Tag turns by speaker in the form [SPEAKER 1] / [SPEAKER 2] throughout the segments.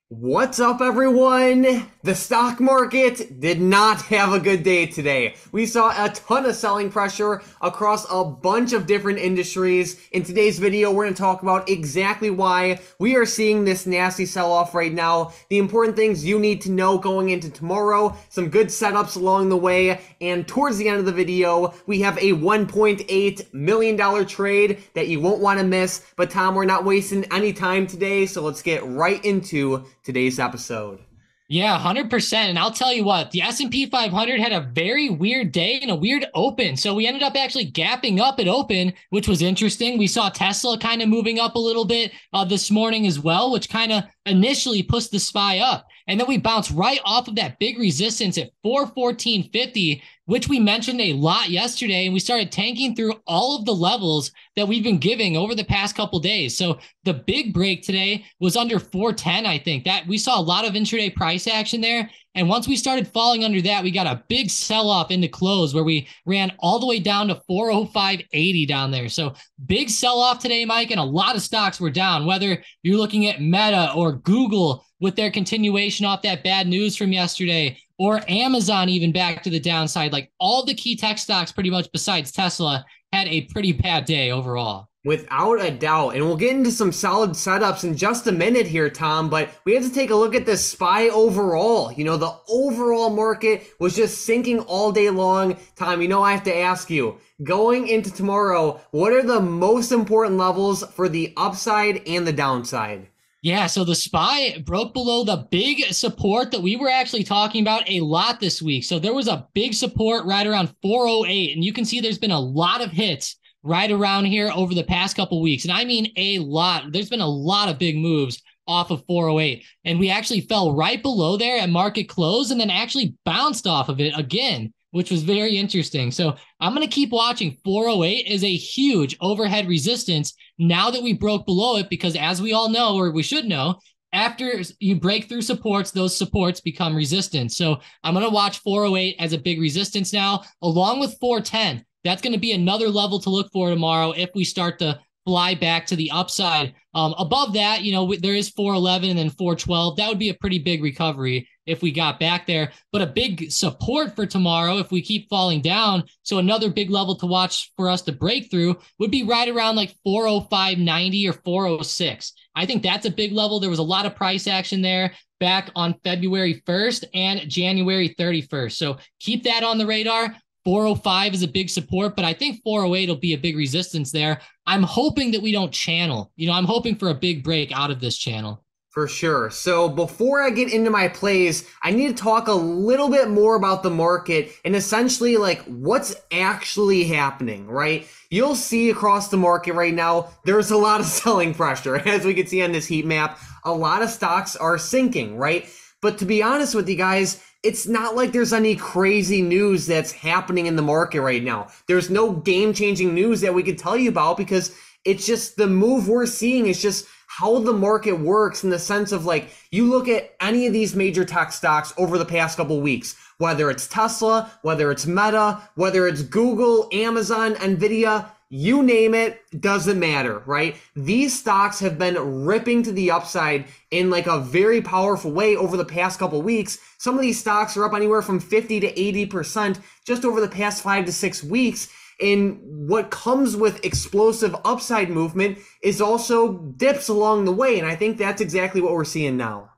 [SPEAKER 1] What's up, everyone? The stock market did not have a good day today. We saw a ton of selling pressure across a bunch of different industries. In today's video, we're going to talk about exactly why we are seeing this nasty sell-off right now, the important things you need to know going into tomorrow, some good setups along the way, and towards the end of the video, we have a $1.8 million trade that you won't want to miss. But Tom, we're not wasting any time today, so let's get right into today's episode.
[SPEAKER 2] Yeah, 100%. And I'll tell you what, the S&P 500 had a very weird day and a weird open. So we ended up actually gapping up at open, which was interesting. We saw Tesla kind of moving up a little bit this morning as well, which kind of initially pushed the SPY up. And then we bounced right off of that big resistance at 414.50, which we mentioned a lot yesterday. And we started tanking through all of the levels that we've been giving over the past couple days. So the big break today was under 410, I think. That we saw a lot of intraday price action there. And once we started falling under that, we got a big sell-off into close where we ran all the way down to 405.80 down there. So big sell-off today, Mike, and a lot of stocks were down, whether you're looking at Meta or Google with their continuation off that bad news from yesterday, or Amazon even back to the downside. Like all the key tech stocks pretty much besides Tesla had a pretty bad day overall.
[SPEAKER 1] Without a doubt. And we'll get into some solid setups in just a minute here, Tom, but we have to take a look at the SPY overall. The overall market was just sinking all day long. Tom, I have to ask you, going into tomorrow, what are the most important levels for the upside and the downside?
[SPEAKER 2] Yeah, so the SPY broke below the big support that we were actually talking about a lot this week. So there was a big support right around 408, and you can see there's been a lot of hits right around here over the past couple weeks. And I mean a lot. There's been a lot of big moves off of 408. And we actually fell right below there at market close and then actually bounced off of it again, which was very interesting. So I'm going to keep watching. 408 is a huge overhead resistance now that we broke below it, because as we all know, or we should know, after you break through supports, those supports become resistance. So I'm going to watch 408 as a big resistance now, along with 410. That's going to be another level to look for tomorrow if we start to fly back to the upside. Above that, there is 411 and then 412. That would be a pretty big recovery if we got back there. But a big support for tomorrow if we keep falling down. So another big level to watch for us to break through would be right around like 405.90 or 406. I think that's a big level. There was a lot of price action there back on February 1st and January 31st. So keep that on the radar. 405 is a big support, but I think 408 will be a big resistance there. I'm hoping that we don't channel. I'm hoping for a big break out of this channel.
[SPEAKER 1] For sure. So before I get into my plays, I need to talk a little bit more about the market and essentially like what's actually happening, right? You'll see across the market right now, there's a lot of selling pressure. As we can see on this heat map, a lot of stocks are sinking, right? But to be honest with you guys, it's not like there's any crazy news that's happening in the market right now. There's no game-changing news that we could tell you about because it's just the move we're seeing is just how the market works in the sense of like, you look at any of these major tech stocks over the past couple weeks, whether it's Tesla, whether it's Meta, whether it's Google, Amazon, Nvidia, you name it, doesn't matter, right? These stocks have been ripping to the upside in like a very powerful way over the past couple weeks. Some of these stocks are up anywhere from 50 to 80% just over the past 5 to 6 weeks. And what comes with explosive upside movement is also dips along the way. And I think that's exactly what we're seeing now.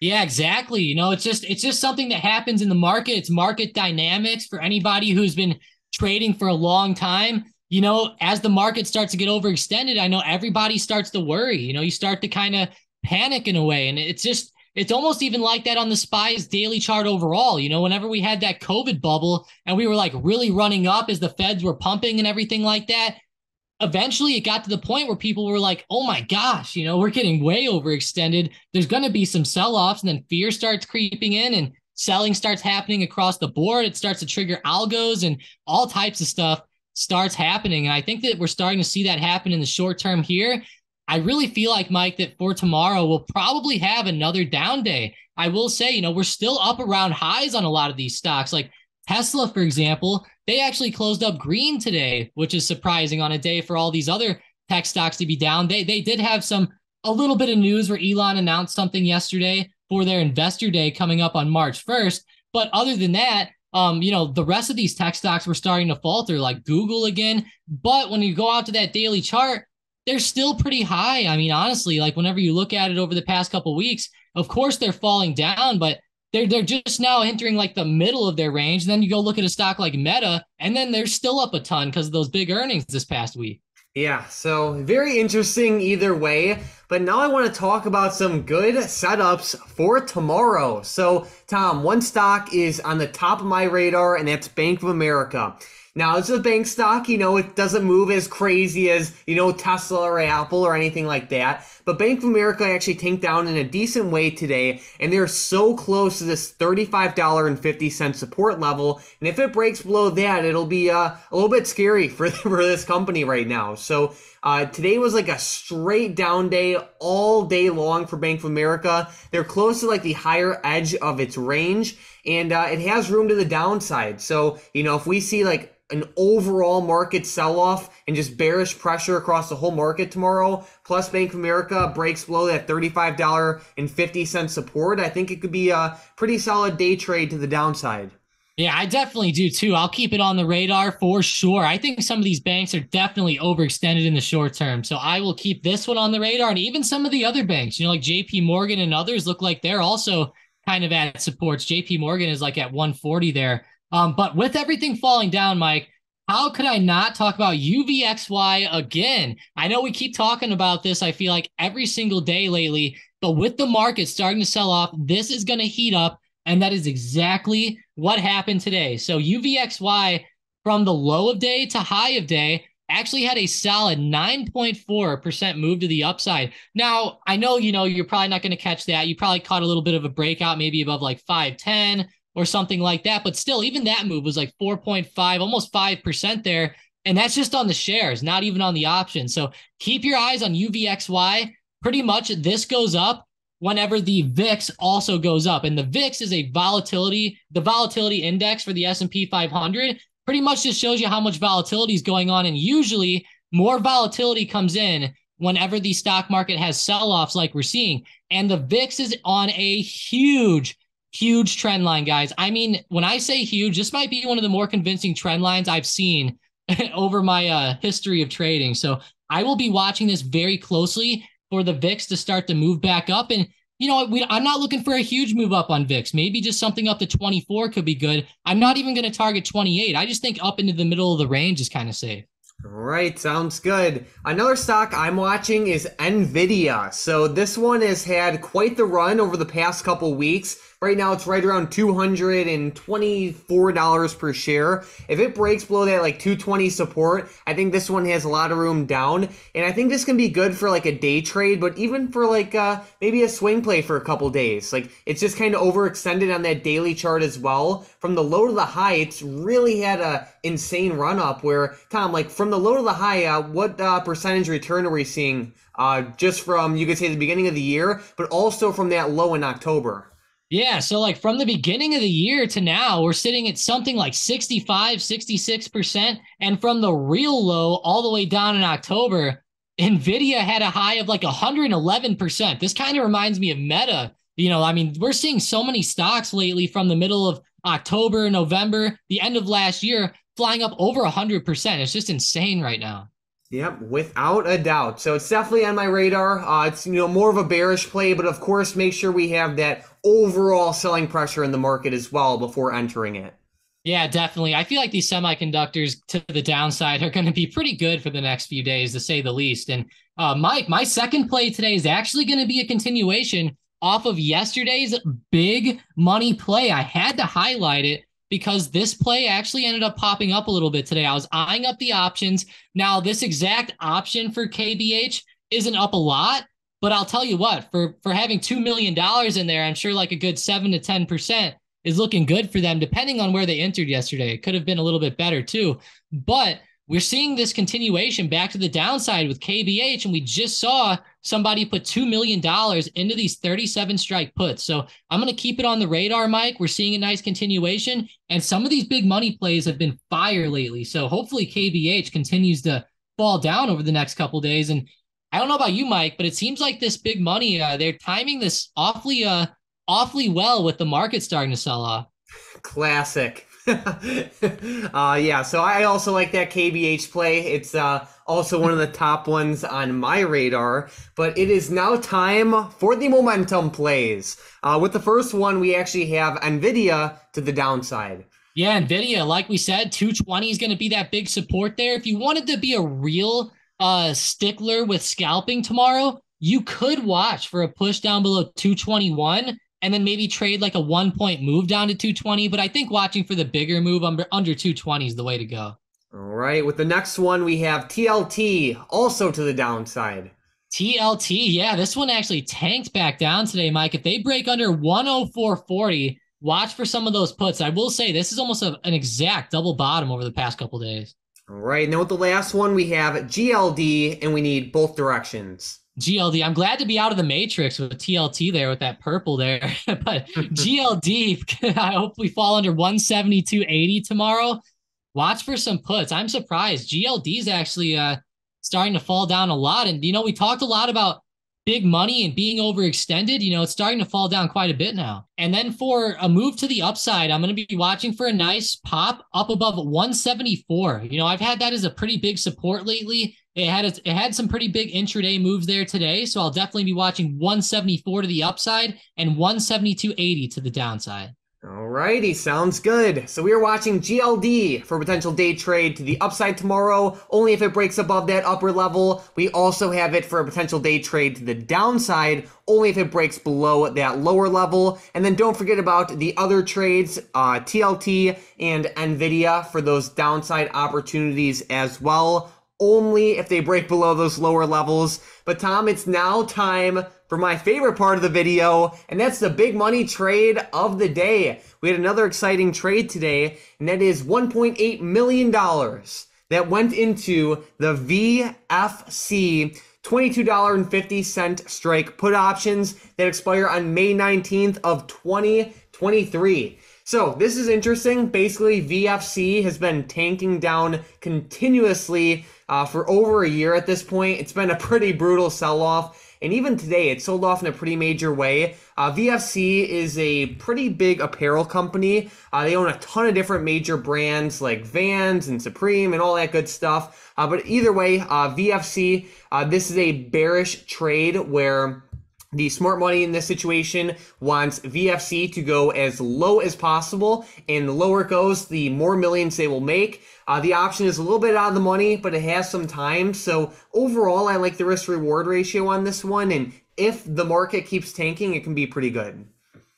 [SPEAKER 2] Yeah, exactly. It's just something that happens in the market. It's market dynamics for anybody who's been trading for a long time. As the market starts to get overextended, I know everybody starts to worry. You start to kind of panic in a way. And it's almost even like that on the SPY's daily chart overall. Whenever we had that COVID bubble and we were like really running up as the feds were pumping and everything like that, eventually it got to the point where people were like, oh my gosh, we're getting way overextended. There's going to be some sell-offs, and then fear starts creeping in and selling starts happening across the board. It starts to trigger algos and all types of stuff starts happening. And I think that we're starting to see that happen in the short term here. I really feel like, Mike, that for tomorrow, we'll probably have another down day. I will say, we're still up around highs on a lot of these stocks. Like Tesla, for example, they actually closed up green today, which is surprising on a day for all these other tech stocks to be down. They did have some a little bit of news where Elon announced something yesterday for their investor day coming up on March 1st. But other than that, the rest of these tech stocks were starting to falter, like Google again. But when you go out to that daily chart, they're still pretty high. I mean, honestly, like whenever you look at it over the past couple of weeks, of course they're falling down, but they're just now entering like the middle of their range. And then you go look at a stock like Meta, and then they're still up a ton because of those big earnings this past week.
[SPEAKER 1] Yeah, so very interesting either way. But now I want to talk about some good setups for tomorrow. So, Tom, one stock is on the top of my radar, and that's Bank of America. Now, it's a bank stock, it doesn't move as crazy as, Tesla or Apple or anything like that. But Bank of America actually tanked down in a decent way today, and they're so close to this $35.50 support level. And if it breaks below that, it'll be a little bit scary for this company right now. So today was like a straight down day all day long for Bank of America. They're close to like the higher edge of its range, and it has room to the downside. So, if we see like an overall market sell-off and just bearish pressure across the whole market tomorrow, plus Bank of America breaks below that $35.50 support, I think it could be a pretty solid day trade to the downside.
[SPEAKER 2] Yeah, I definitely do too. I'll keep it on the radar for sure. I think some of these banks are definitely overextended in the short term. So I will keep this one on the radar, and even some of the other banks, like JP Morgan and others look like they're also kind of at supports. JP Morgan is like at 140 there. But with everything falling down, Mike, how could I not talk about UVXY again? I know we keep talking about this, I feel like every single day lately, but with the market starting to sell off, this is going to heat up. And that is exactly what happened today. So UVXY from the low of day to high of day actually had a solid 9.4% move to the upside. Now, I know, you're probably not going to catch that. You probably caught a little bit of a breakout, maybe above like 510 or something like that. But still, even that move was like 4.5, almost 5% there. And that's just on the shares, not even on the options. So keep your eyes on UVXY. Pretty much this goes up whenever the VIX also goes up. And the VIX is the volatility index for the S&P 500. Pretty much just shows you how much volatility is going on. And usually more volatility comes in whenever the stock market has sell-offs like we're seeing. And the VIX is on a huge trend line, guys. I mean, when I say huge, this might be one of the more convincing trend lines I've seen over my history of trading. So I will be watching this very closely for the VIX to start to move back up. And, I'm not looking for a huge move up on VIX. Maybe just something up to 24 could be good. I'm not even going to target 28. I just think up into the middle of the range is kind of safe.
[SPEAKER 1] Right, sounds good. Another stock I'm watching is Nvidia. So this one has had quite the run over the past couple weeks. Right now it's right around $224 per share. If it breaks below that like 220 support, I think this one has a lot of room down. And I think this can be good for like a day trade, but even for like maybe a swing play for a couple days. Like it's just kind of overextended on that daily chart as well. From the low to the high, it's really had a insane run up where, Tom, like from the low to the high, what percentage return are we seeing just from, you could say, the beginning of the year, but also from that low in October?
[SPEAKER 2] Yeah, so like from the beginning of the year to now, we're sitting at something like 65, 66%. And from the real low all the way down in October, Nvidia had a high of like 111%. This kind of reminds me of Meta. I mean, we're seeing so many stocks lately from the middle of October, November, the end of last year, flying up over 100%. It's just insane right now.
[SPEAKER 1] Yep, without a doubt. So it's definitely on my radar. It's more of a bearish play, but of course, make sure we have that overall selling pressure in the market as well before entering it.
[SPEAKER 2] Yeah, definitely. I feel like these semiconductors to the downside are going to be pretty good for the next few days, to say the least. And Mike, my second play today is actually going to be a continuation off of yesterday's big money play. I had to highlight it because this play actually ended up popping up a little bit today. I was eyeing up the options. Now, this exact option for KBH isn't up a lot, but I'll tell you what, for having $2 million in there, I'm sure like a good 7 to 10% is looking good for them, depending on where they entered yesterday. It could have been a little bit better too, but we're seeing this continuation back to the downside with KBH, and we just saw somebody put $2 million into these 37 strike puts. So I'm going to keep it on the radar, Mike. We're seeing a nice continuation, and some of these big money plays have been fire lately. So hopefully KBH continues to fall down over the next couple days. And I don't know about you, Mike, but it seems like this big money, they're timing this awfully well with the market starting to sell off.
[SPEAKER 1] Classic. Yeah, so I also like that KBH play. It's also one of the top ones on my radar. But it is now time for the momentum plays. With the first one, we actually have NVIDIA to the downside.
[SPEAKER 2] Yeah, Nvidia, like we said, 220 is going to be that big support there. If you wanted to be a real stickler with scalping tomorrow, you could watch for a push down below 221 and then maybe trade like a 1 point move down to 220. But I think watching for the bigger move under 220 is the way to go.
[SPEAKER 1] All right, with the next one, we have TLT also to the downside.
[SPEAKER 2] TLT, yeah, this one actually tanked back down today, Mike. If they break under 104.40, watch for some of those puts. I will say this is almost an exact double bottom over the past couple days.
[SPEAKER 1] All right, and then with the last one, we have GLD, and we need both directions.
[SPEAKER 2] GLD, I'm glad to be out of the matrix with TLT there with that purple there. But GLD, I hope we fall under 172.80 tomorrow. Watch for some puts. I'm surprised. GLD is actually starting to fall down a lot. And, we talked a lot about big money and being overextended. It's starting to fall down quite a bit now. And then for a move to the upside, I'm going to be watching for a nice pop up above 174. I've had that as a pretty big support lately. It had some pretty big intraday moves there today. So I'll definitely be watching 174 to the upside and 172.80 to the downside.
[SPEAKER 1] Alrighty, sounds good. So we are watching GLD for potential day trade to the upside tomorrow, only if it breaks above that upper level. We also have it for a potential day trade to the downside, only if it breaks below that lower level. And then don't forget about the other trades, TLT and NVIDIA for those downside opportunities as well, only if they break below those lower levels. But Tom, it's now time for my favorite part of the video, and that's the big money trade of the day. We had another exciting trade today, and that is $1.8 million that went into the VFC $22.50 strike put options that expire on May 19th of 2023. So this is interesting. Basically, VFC has been tanking down continuously for over a year at this point. It's been a pretty brutal sell-off. And even today, it sold off in a pretty major way. VFC is a pretty big apparel company. They own a ton of different major brands like Vans and Supreme and all that good stuff. But either way, VFC, this is a bearish trade where the smart money in this situation wants VFC to go as low as possible, and the lower it goes, the more millions they will make. The option is a little bit out of the money, but it has some time. So overall, I like the risk-reward ratio on this one, and if the market keeps tanking, it can be pretty good.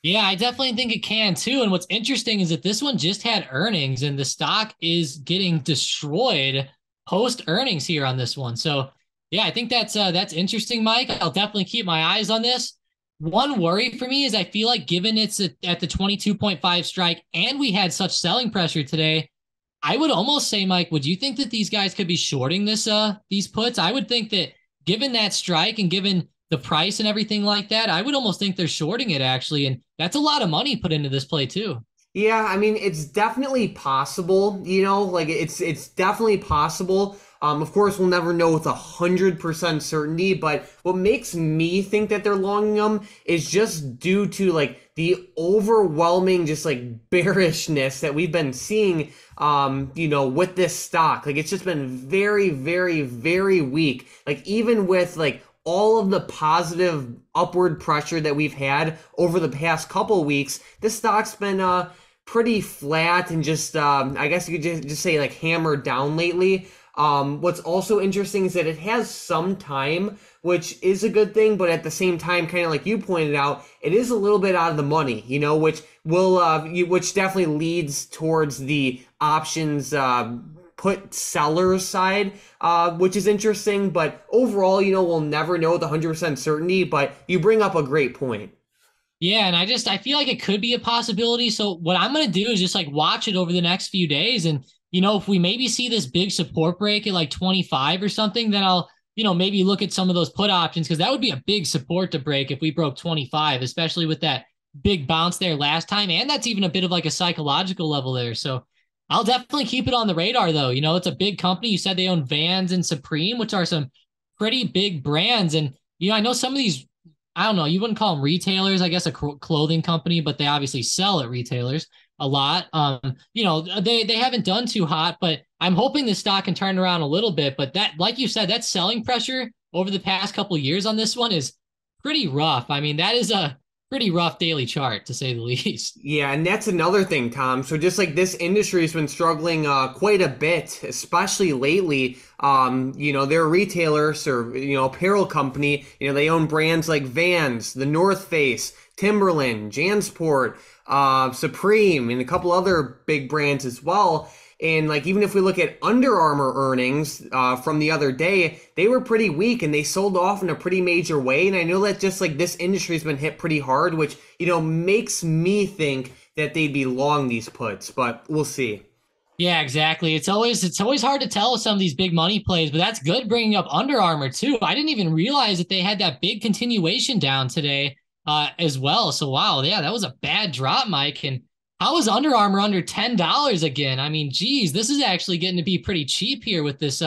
[SPEAKER 2] Yeah, I definitely think it can too. And what's interesting is that this one just had earnings, and the stock is getting destroyed post earnings here on this one. So yeah, I think that's interesting, Mike. I'll definitely keep my eyes on this. One worry for me is I feel like given it's at the 22.5 strike and we had such selling pressure today, I would almost say, Mike, would you think that these guys could be shorting these puts? I would think that given that strike and given the price and everything like that, I would almost think they're shorting it actually. And that's a lot of money put into this play too.
[SPEAKER 1] Yeah, I mean, it's definitely possible, like it's definitely possible. Of course, we'll never know with 100% certainty, but what makes me think that they're longing them is just due to like the overwhelming just like bearishness that we've been seeing, with this stock. Like it's just been very, very, very weak. Like even with like all of the positive upward pressure that we've had over the past couple weeks, this stock's been pretty flat and just I guess you could just say like hammered down lately. What's also interesting is that it has some time, which is a good thing, but at the same time, kind of like you pointed out, it is a little bit out of the money, which which definitely leads towards the options put sellers side, which is interesting. But overall, we'll never know with 100% certainty. But you bring up a great point.
[SPEAKER 2] Yeah, and I feel like it could be a possibility. So what I'm going to do is just like watch it over the next few days. And, if we maybe see this big support break at like 25 or something, then I'll, maybe look at some of those put options, because that would be a big support to break if we broke 25, especially with that big bounce there last time. And that's even a bit of like a psychological level there. So I'll definitely keep it on the radar though. It's a big company. You said they own Vans and Supreme, which are some pretty big brands. And, I know some of these, I don't know, you wouldn't call them retailers, I guess a clothing company, but they obviously sell at retailers a lot. They haven't done too hot, but I'm hoping the stock can turn around a little bit. But that, like you said, that selling pressure over the past couple of years on this one is pretty rough. I mean, that is a pretty rough daily chart to say the least.
[SPEAKER 1] Yeah, and that's another thing, Tom. So just like this industry has been struggling quite a bit, especially lately. They're a retailer or apparel company. They own brands like Vans, The North Face, Timberland, Jansport, Supreme, and a couple other big brands as well. And like even if we look at Under Armour earnings from the other day, they were pretty weak and they sold off in a pretty major way. And I know that just like this industry's been hit pretty hard, which makes me think that they'd be long these puts, but we'll see.
[SPEAKER 2] Yeah, exactly. It's always hard to tell with some of these big money plays, but that's good bringing up Under Armour too. I didn't even realize that they had that big continuation down today as well. So wow, yeah, that was a bad drop, Mike. And how is Under Armour under $10 again? I mean, geez, this is actually getting to be pretty cheap here with this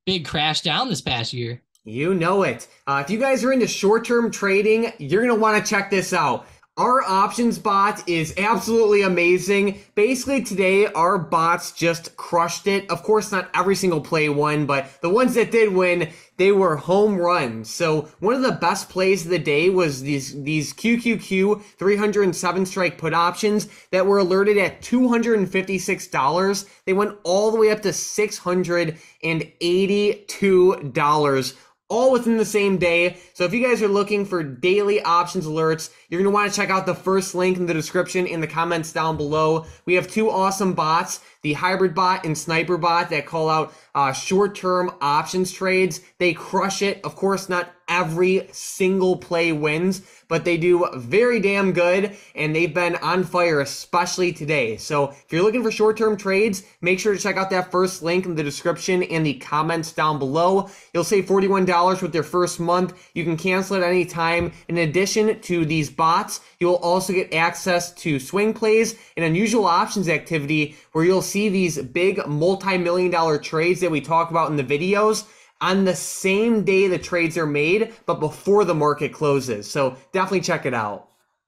[SPEAKER 2] big crash down this past year.
[SPEAKER 1] You know it. If you guys are into short-term trading, you're going to want to check this out. Our options bot is absolutely amazing. Basically today, our bots just crushed it. Of course, not every single play won, but the ones that did win, they were home runs. So one of the best plays of the day was these QQQ 307 strike put options that were alerted at $256. They went all the way up to $682, all within the same day. So if you guys are looking for daily options alerts, you're going to want to check out the first link in the description in the comments down below. We have two awesome bots, the hybrid bot and sniper bot, that call out short-term options trades. They crush it. Of course, not every single play wins, but they do very damn good, and they've been on fire, especially today. So if you're looking for short-term trades, make sure to check out that first link in the description and the comments down below. You'll save $41 with your first month. You can cancel at any time. In addition to these bots, you'll also get access to swing plays and unusual options activity, where you'll see these big multi-million dollar trades that we talk about in the videos on the same day the trades are made, but before the market closes. So definitely check it out.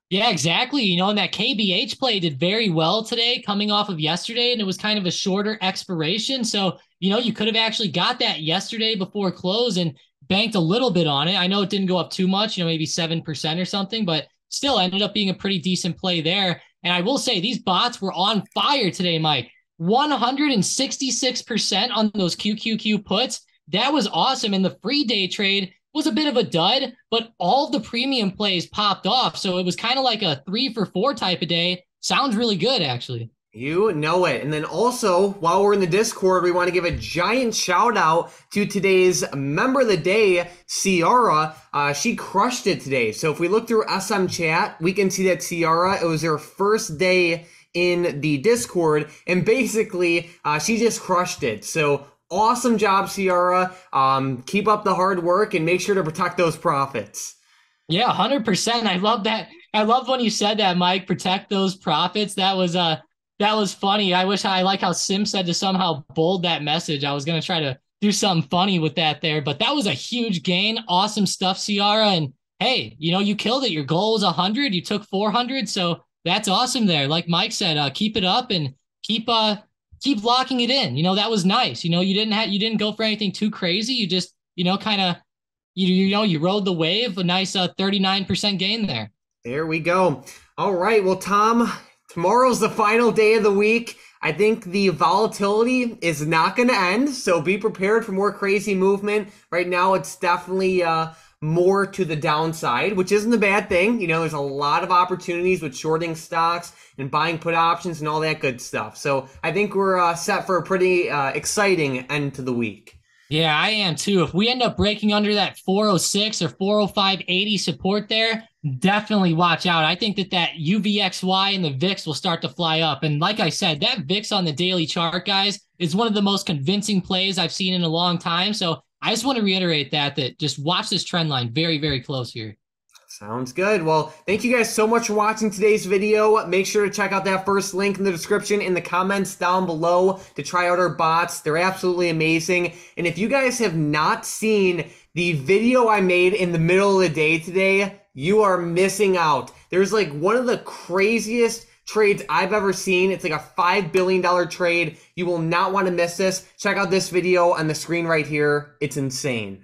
[SPEAKER 2] Yeah, exactly. And that KBH play did very well today coming off of yesterday, and it was kind of a shorter expiration. So, you could have actually got that yesterday before close and banked a little bit on it. I know it didn't go up too much, maybe 7% or something, but still ended up being a pretty decent play there. And I will say these bots were on fire today, Mike. 166% on those QQQ puts. That was awesome. And the free day trade was a bit of a dud, but all of the premium plays popped off. So it was kind of like a 3 for 4 type of day. Sounds really good, actually.
[SPEAKER 1] You know it. And then also, while we're in the Discord, we want to give a giant shout out to today's member of the day, Ciara. She crushed it today. So if we look through SM chat, we can see that Ciara, it was her first day in the Discord, and basically she just crushed it. So awesome job, Ciara. Keep up the hard work and make sure to protect those profits.
[SPEAKER 2] Yeah, 100%. I love that. I love when you said that, Mike. Protect those profits. That was funny. I like how Sim said to somehow bold that message. I was gonna try to do something funny with that there, but that was a huge gain. Awesome stuff, Ciara. And hey, you killed it. Your goal was 100. You took 400. So that's awesome there. Like Mike said, keep it up and keep locking it in. That was nice. You didn't go for anything too crazy. You just, kind of, you rode the wave, a nice 39% gain there.
[SPEAKER 1] There we go. All right. Well, Tom, tomorrow's the final day of the week. I think the volatility is not going to end, so be prepared for more crazy movement. Right now, it's definitely more to the downside, which isn't a bad thing. There's a lot of opportunities with shorting stocks and buying put options and all that good stuff. So I think we're set for a pretty exciting end to the week.
[SPEAKER 2] Yeah, I am too. If we end up breaking under that 406 or 405.80 support there, definitely watch out. I think that UVXY and the VIX will start to fly up. And like I said, that VIX on the daily chart, guys, is one of the most convincing plays I've seen in a long time. So I just want to reiterate that just watch this trend line very, very close here.
[SPEAKER 1] Sounds good. Well, thank you guys so much for watching today's video. Make sure to check out that first link in the description in the comments down below to try out our bots. They're absolutely amazing. And if you guys have not seen the video I made in the middle of the day today, you are missing out. There's like one of the craziest trades I've ever seen. It's like a $5 billion trade. You will not want to miss this. Check out this video on the screen right here. It's insane.